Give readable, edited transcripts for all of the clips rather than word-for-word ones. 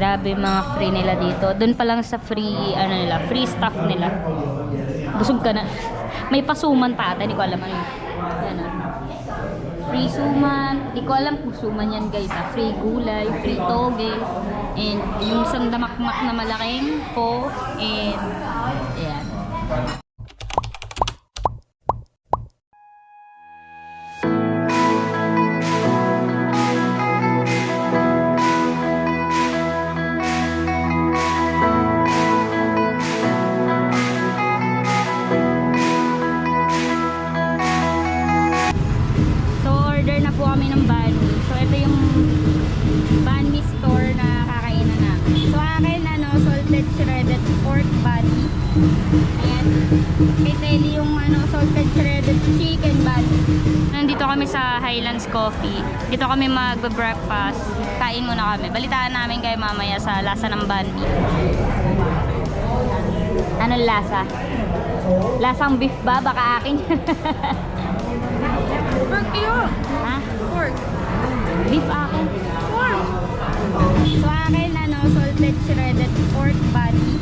Grabe yung mga free nila dito. Doon pa lang sa free, ano nila, free stuff nila. Busog ka na. May pasuman pa ata, hindi ko alam ano yun. Yan, free suman. Hindi ko alam kung suman yan guys. Free gulay, free toge. And yung sandamakmak na malaking po. And ayan. Shredded pork body. Ayan. Kay Telly yung salted shredded chicken body. Nandito kami sa Highlands Coffee. Dito kami mag-breakfast. Kain muna kami. Balitaan namin kayo mamaya sa lasa ng banh mi. Anong lasa? Lasang beef ba? Baka akin. Pork yun. Ha? Pork. Beef akin. Pork. So akin salted shredded pork body.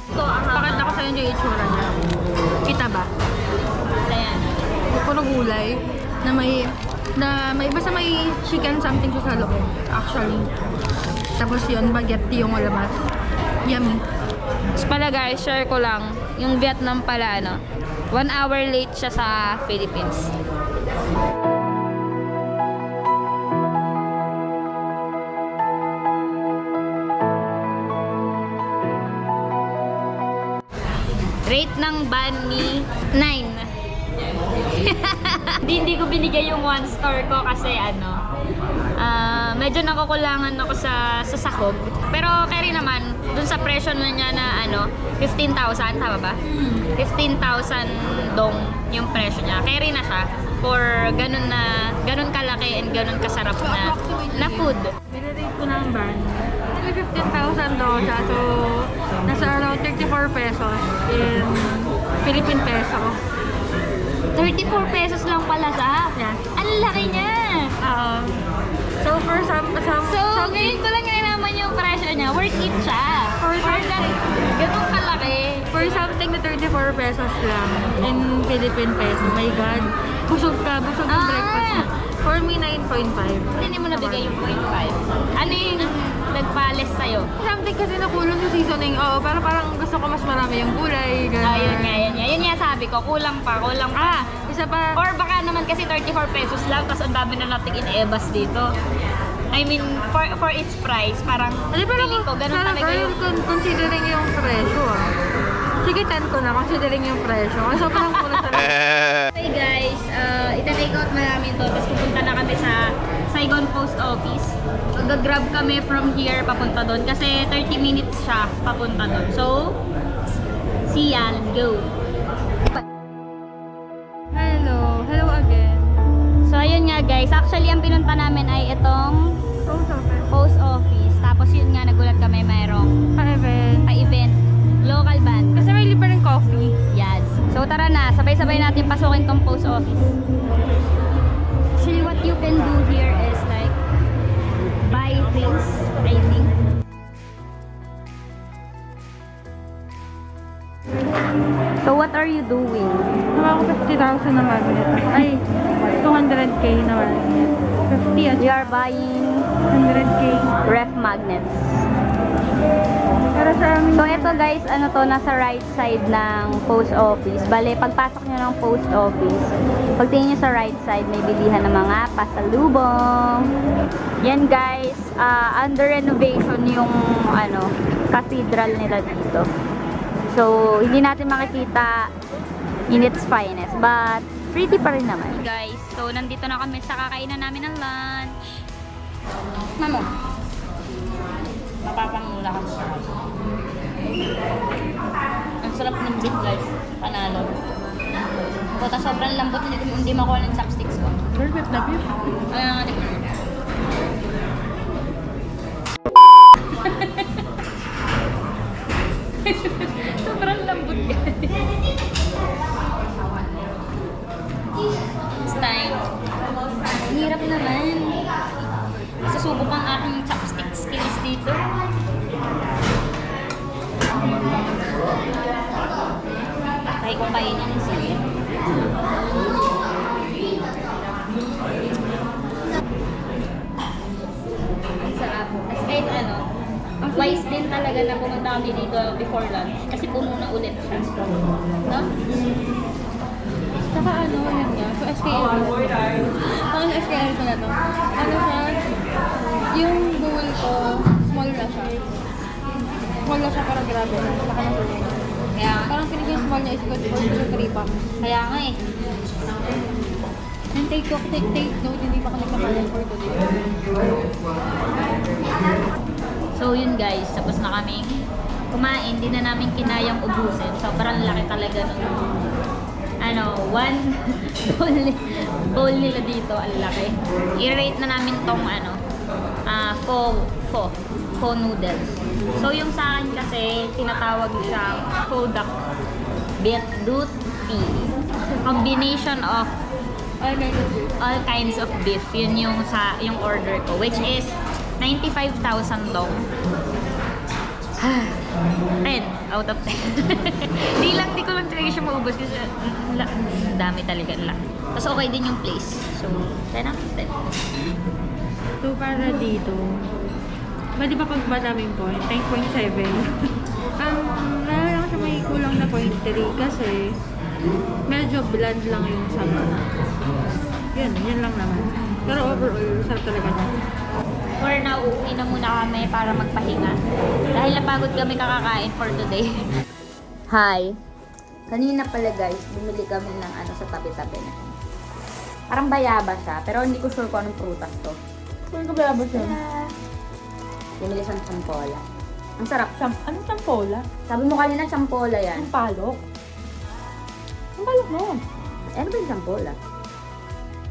Ito, pakita ko sa inyo yung itsura niya. Kita ba? Ayan. Puro gulay na may basta may chicken something sa loob actually. Tapos yun, spaghetti yung labas. Yummy. Tapos pala guys, share ko lang, yung Vietnam pala 1 hour late siya sa Philippines. Rate ng banh mi, 9. Hindi ko binigay yung 1 star ko kasi medyo nakukulangan ako sa sahog. Pero carry naman, dun sa presyo na niya na 15,000, tama ba? 15,000 dong yung presyo niya. Carry na siya for ganun kalaki and ganun kasarap na food. Binirate ko ng banh. 15,000 daw siya. So, nasa around 34 pesos in Philippine peso. 34 pesos lang pala siya. Yeah. Ang laki niya! So, for some Ngayon ko lang nalaman yung presyo niya. Worth it siya. For Ganun kalaki. for something na 34 pesos lang in Philippine peso. My God. Busog yung breakfast mo. For me, 9.5. Hindi mo nabigay yung 0.5. Ano yung nagpalis sa'yo? Something kasi nakulong sa seasoning. Oo, parang gusto ko mas marami yung gulay. Ganun. Yun nga. Yun nga sabi ko. Kulang pa. Isa pa. Or baka naman kasi 34 pesos lang, tapos ang dami na nating in-ebas dito. I mean, for its price, parang feeling ko, ganun talaga yung... Considering yung presyo Sige, 10 ko na, considering yung presyo. Kasi sobrang mura talaga. Okay guys, ita-take out na namin to, tapos pupunta na kami sa Saigon Post Office. Mag-grab kami from here papunta doon, kasi 30 minutes siya papunta doon. So, see ya, let's go! Hello again. So, ayun nga guys, actually ang pinunta namin ay itong Post Office. Tapos yun nga, nagulat kami mayroong pa-event. Local band. Kasi may libreng coffee. Yes. So tara na, sabay-sabay natin pasukin tong post office. Actually, what you can do here is like buy things, I think. So what are you doing? Nawa ko 50,000 na magnet. Ay, 200k na magnet. 50 at We are buying 100k. ref magnets. Para sa amin. So ito guys, nasa right side ng post office. Bale, pagpasok nyo ng post office, pagtingin nyo sa right side, may bilihan ng mga pasalubong. Yan guys, under renovation yung cathedral nila dito. So, hindi natin makikita in its finest, but pretty pa rin naman. Guys, so nandito na kami sa kakainan namin ng lunch. Mamo, mapapangula ka. Ang sarap ng beef guys, panalo. Buta sobrang lambot, hindi makuha ng chopsticks ko. Perfect na beef. Ayan nga, sobrang lambot guys. It's time. Hirap naman. Susubok ang aking chopstick skills dito. na pumunta kami dito before lunch. Kasi puno na ulit siya. No? Saka ano, yun nga. So, SKL. Ang SKL ko na to. Ano siya? Yung bowl ko, small na siya. Small na siya, pero grabe. Laka ng bowl. Kaya, Parang pinigay yung small niya is good for 3 pack. kaya nga eh. And take note, hindi pa kami nakalan for today. So yun guys, tapos na kami kumain. Hindi na namin kinayang ubusin. Sobrang laki talaga nung one bowl nila dito. Ang laki. I-rate na namin tong pho noodles. So yung sa akin kasi, tinatawag siyang pho duck beetroot tea. Combination of all kinds of beef. Yun yung order ko, which is 95,000 dong. 10 out of 10. Di ko lang talaga siya maubos kasi ang dami talaga lang. Tapos okay din yung place. So, 10 out of 10. So, para dito, di ba pag madaming point? 10.7. Lalo lang siya may kulang na 0.3 kasi medyo bland lang yung sama. Yun lang naman. Pero overall, sarap talaga niya. For now, uuwi na muna kami para magpahinga. Dahil napagod kami kakakain for today. Hi! Kanina pala guys, bumili kami ng sa tabi-tabi na. Parang bayaba siya, pero hindi ko sure kung anong prutas to. Kung ka ba siya? Bumili siyang champola. Ang sarap. Anong champola? Sabi mo kanina champola yan. Ang palok. Ang palok mo. Ano ba yung champola?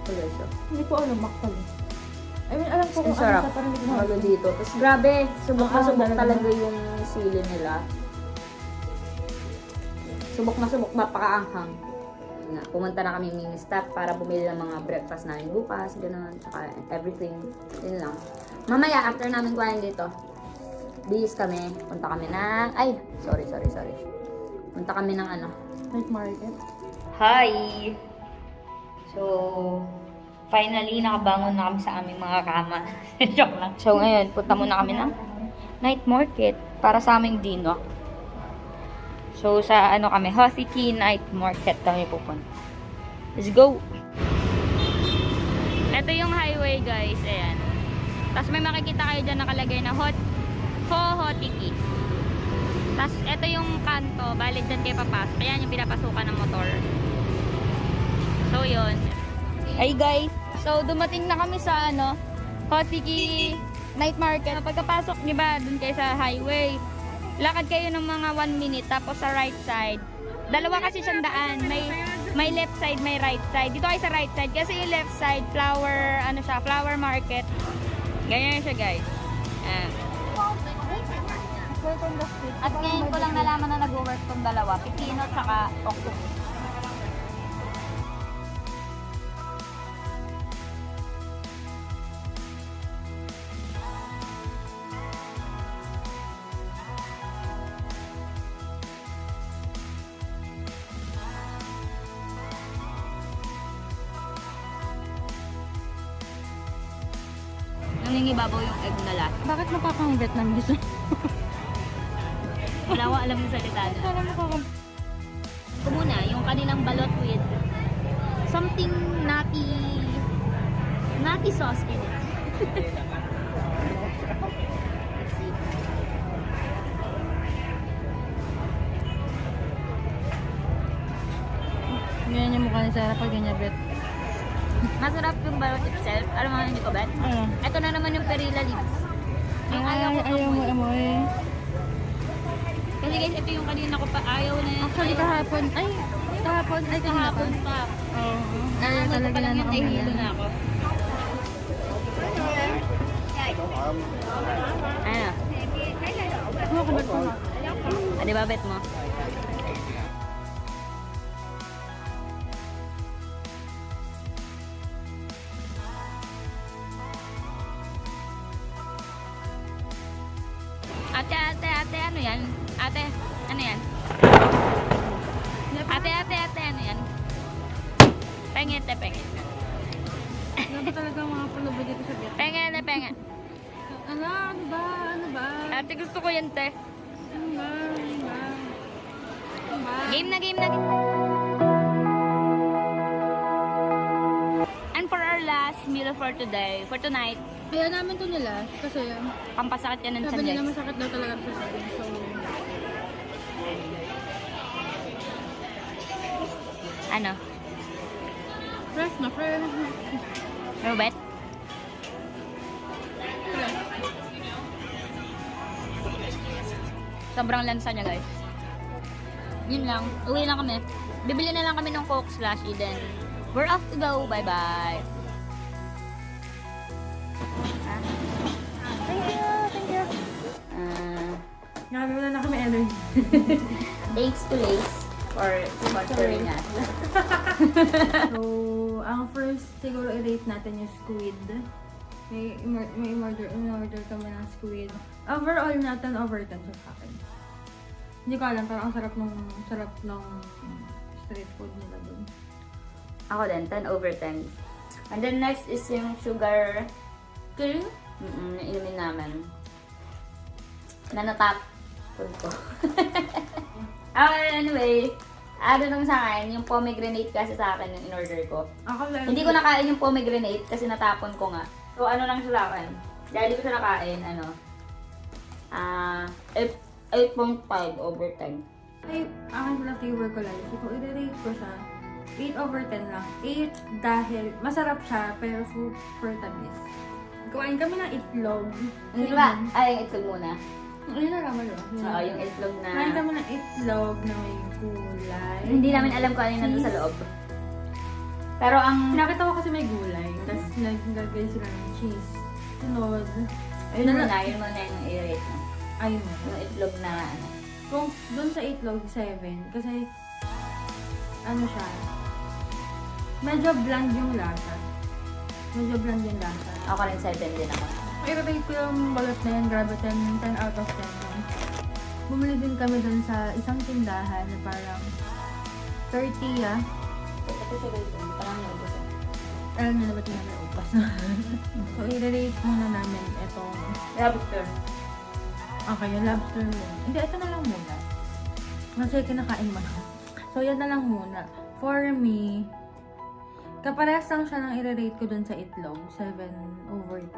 Tuloy siya. Hindi ko alam, maktal. I mean, alam ko Ang kung sarap. ano siya, pero hindi ko Ano dito. Tapos grabe, subok na subok talaga. talaga yung sili nila. Subok na subok, mapakaanghang. Nga, pumunta na kami mini stop para bumili ng mga breakfast namin bukas, gano'n, tsaka everything. Yun lang. Mamaya, after namin kuhain dito, bihis kami, punta kami ng, sorry. Punta kami ng night market. Hi! So, finally, nakabangon na kami sa aming mga kama. Joke lang. So, ngayon, punta muna kami ng night market para sa aming dino. So, sa kami, Hothiki Night Market kami pupunta. Let's go! Ito yung highway, guys. Ayan. Tapos may makikita kayo dyan nakalagay na Pho Hothiki. Tapos, ito yung kanto. Bali, dyan kayo papasok. Ayan yung pinapasukan ng motor. So, yun. Ay, guys. So, dumating na kami sa, Hothiki Night Market. Pagkapasok, di ba, dun kayo sa highway. Lakad kayo ng mga 1 minute. Tapos, sa right side. Dalawa kasi siyang daan. May left side, may right side. Dito kayo sa right side. Kasi yung left side, flower market. Ganyan siya, guys. At ngayon ko lang nalaman na nag-work tong dalawa. Pipino tsaka octopus. Nangingibabaw yung egg na lahat. Bakit napakang Vietnamese? Wala ko alam yung salita nila. Parang napakang... Ito muna, yung kanilang balot with something nutty sauce in it. Let's see. Ganyan yung mukha ni Sarah pag ganyan, Bet. Masarap yung balot itself. Alam mo hindi ko, Bet? Ano? Ito na naman yung perilla leaves. Yung ayaw ko Ayaw mo amoy. amoy. Kasi guys, ito yung kanina ko pa ayaw na yun. Actually, kahapon pa. kahapon pa. Oo. Ayaw talaga na yung nahihilo na ako. Ano? Ano ko, Bet ko? Di ba, Bet mo? Ate, ano yan? Ate, ano yan? Ate, ano yan? Pengit. Grabe talaga ang mga pulubo dito sa Vietnam. Pengit. Ano ba? Ate, gusto ko yan, te. Game na, game na. And for our last meal for today, for tonight, Kaya namin to nila kasi pampasakit yan ng sabi nila tiyan, guys. masakit daw talaga sa sabi. So, Ano? fresh na fresh. Robert? Sobrang lansa niya, guys. Yun lang. Uwi lang kami. Bibili na lang kami ng Coke slushy. Then, we're off to go. Bye-bye. Thank you. Thank you. Nakagawa na kami energy. Thanks to Lace for sponsoring us. So, ang first siguro i-rate natin yung squid. May in-order kami ng squid. Overall natin, over 10 siya sa akin. Hindi ko alam, parang ang sarap ng street food nila dun. Ako din, 10 over 10. And then next is yung sugar Okay? na inumin namin. Na natap food ko. Anyway, lang sa akin, yung pomegranate kasi sa akin yung in-order ko. Ako lang. Hindi ko nakain yung pomegranate kasi natapon ko nga. So ano lang siya sa akin. Dahil hindi ko siya nakain, 8.5 over 10. Ay, akin na flavor ko lang. So, kung i-rate ko siya, 8 over 10 lang. 8 dahil masarap siya, pero super tamis. Kumain kami ng itlog. Hindi ba? Ay, yung itlog muna. Ayun na naman yun. Oo, yung itlog na... Kumain kami ng itlog na may gulay. Hindi namin alam kung ano yung nandun sa loob. Pero ang... Nakita ko kasi may gulay. Tapos naglagay sila ng cheese. Sunod. Yun muna yung i-rate mo. Ayun. Yung itlog na Kung doon sa itlog, 7. Kasi, ano siya, medyo bland yung lasa. Medyo bland yung lasa. Ako rin 7 din ako. I-rate ko yung balot na yan, grabe 10 out of 10. Bumili din kami doon sa isang tindahan na parang 30 Ito siya guys, parang naubos. Alam niyo na ba't namin upas? So, i-rate muna namin itong Lobster. okay, yung lobster roll. Hindi, ito na lang muna. Kasi kinakain mo na. So, yan na lang muna. For me, kaparehas lang siya ng i-rate ko dun sa itlog. 7 over 10.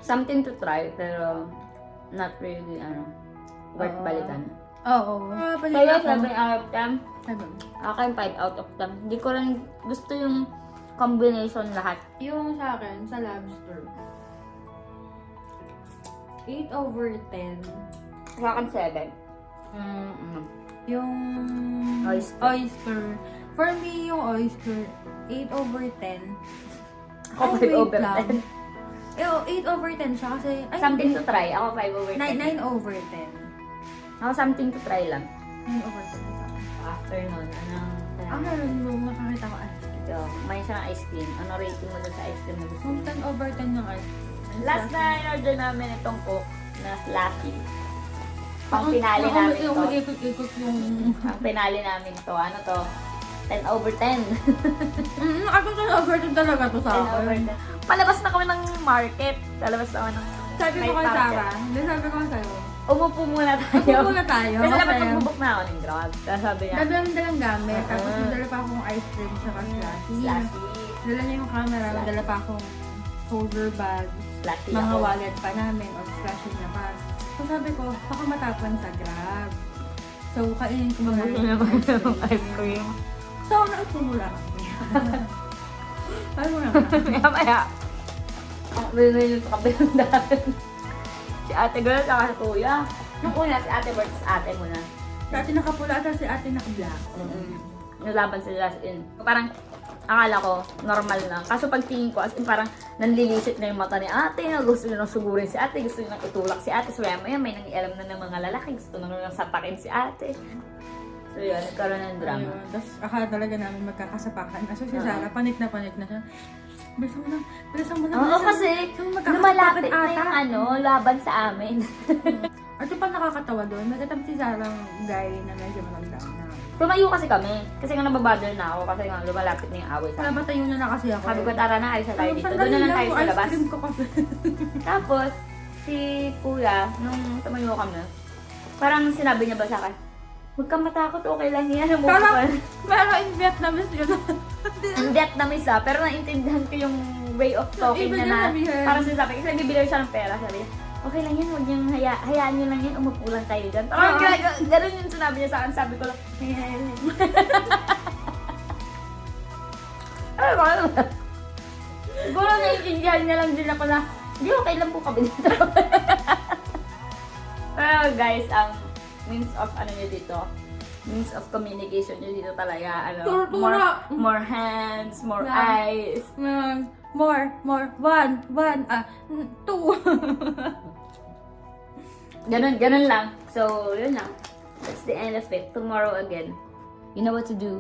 Something to try, pero not really, worth balikan. Oo. Kaya 7 out of 10. 7. Akin 5 out of 10. Hindi ko rin gusto yung combination lahat. Yung sa akin, sa lobster. 8 over 10. Sa akin 7. Yung oyster. For me, yung oyster, 8 over 10. Ako 5 over 10. 8 over 10 siya kasi... Ay, Something to try. Ako 5 over 10. 9 over 10. Ako something to try lang. 9 over 10 sa akin. After nun, Ang meron mo, nakakita ko ice cream. Ito, may siyang ice cream. Ano rating mo dun sa ice cream na gusto Kung mo? 10 over 10 yung ice cream. Last na in-order namin itong Coke na slushy. Pang finale namin to. Ikot yung... Ang finale namin to. Ano to? 10 over 10. Ako 10 over 10 talaga to sa 10 over akin. 10. Palabas na kami ng market. Palabas na kami ng Sabi ko night kay market. Sarah. Hindi, sabi ko sa'yo. Umupo muna tayo. Upo muna tayo. Kasi dapat Kasi magbubok na ako ng Grab. Tapos sabi niya, dalang gamit. Tapos nagdala pa akong ice cream tsaka slushy. slushy. Dala niya yung camera. Slushy. Dala pa akong shoulder bag. Slushy Mga ako. wallet pa namin or slushy na pa. So sabi ko, baka matapon sa Grab. So kainin ko muna yung Ice cream. So naupo muna kami. Ay muna ka. Maya-maya. Bilhin yun sa kabilang daan. Si ate girl, saka si kuya. Yung una, si ate versus ate muna. Si ate nakapula at si ate nakablack. Nalaban sila as in. Parang, akala ko, normal lang. Kaso pag tingin ko, as in parang nanlilisit na yung mata ni ate. Na gusto nyo nang sugurin si ate. Gusto nyo nang itulak si ate. So, may nangialam na ng mga lalaki. Gusto nyo nang sapakin si ate. So, yun. Nagkaroon ng drama. Ayun. Tapos akala talaga namin magkakasapakan. Aso si Sarah, panik na siya. Bilisan mo na. Oo, kasi lumalapit na yung laban sa amin. At yung pa nakakatawa doon, nagkatap si Sarah guy na medyo maganda na. Tumayo kasi kami. Kasi nga nababother na ako. Kasi nga lumalapit na yung away sa amin. Nabatayo na kasi ako. Sabi ko, tara na, alis na tayo dito. Sandali Doon na lang tayo sa ice labas. cream ko kasi. Tapos, si kuya, nung tumayo kami, Parang sinabi niya ba sa akin, huwag kang matakot, okay lang yan. Pero in Vietnamese yun. In Vietnamese pero naintindihan ko yung way of talking Iba niya niya na sabihin. parang sinasabi, kasi nagbibigay siya ng pera, sabi niya, okay lang yan, huwag niyang hayaan niyo lang yan, umupo lang kayo dyan. Parang gano'n yung sinabi niya sa akin, sabi ko lang, ay, bakit? Siguro naiintindihan niya lang din ako na, hindi, okay lang po kami dito. Pero guys, ang means of ano niya dito, means of communication niya dito talaga, Tortura. more hands, more Yeah. eyes. More, one, two. Ganun lang. So, yun lang. That's the end of it. Tomorrow again. You know what to do.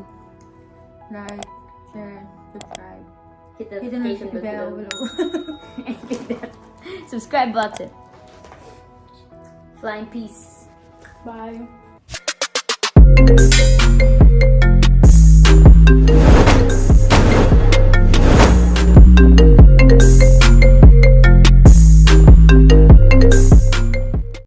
Like, share, subscribe. Hit the Hit the notification notification bell bell below. and hit that subscribe button. Flying peace. Bye.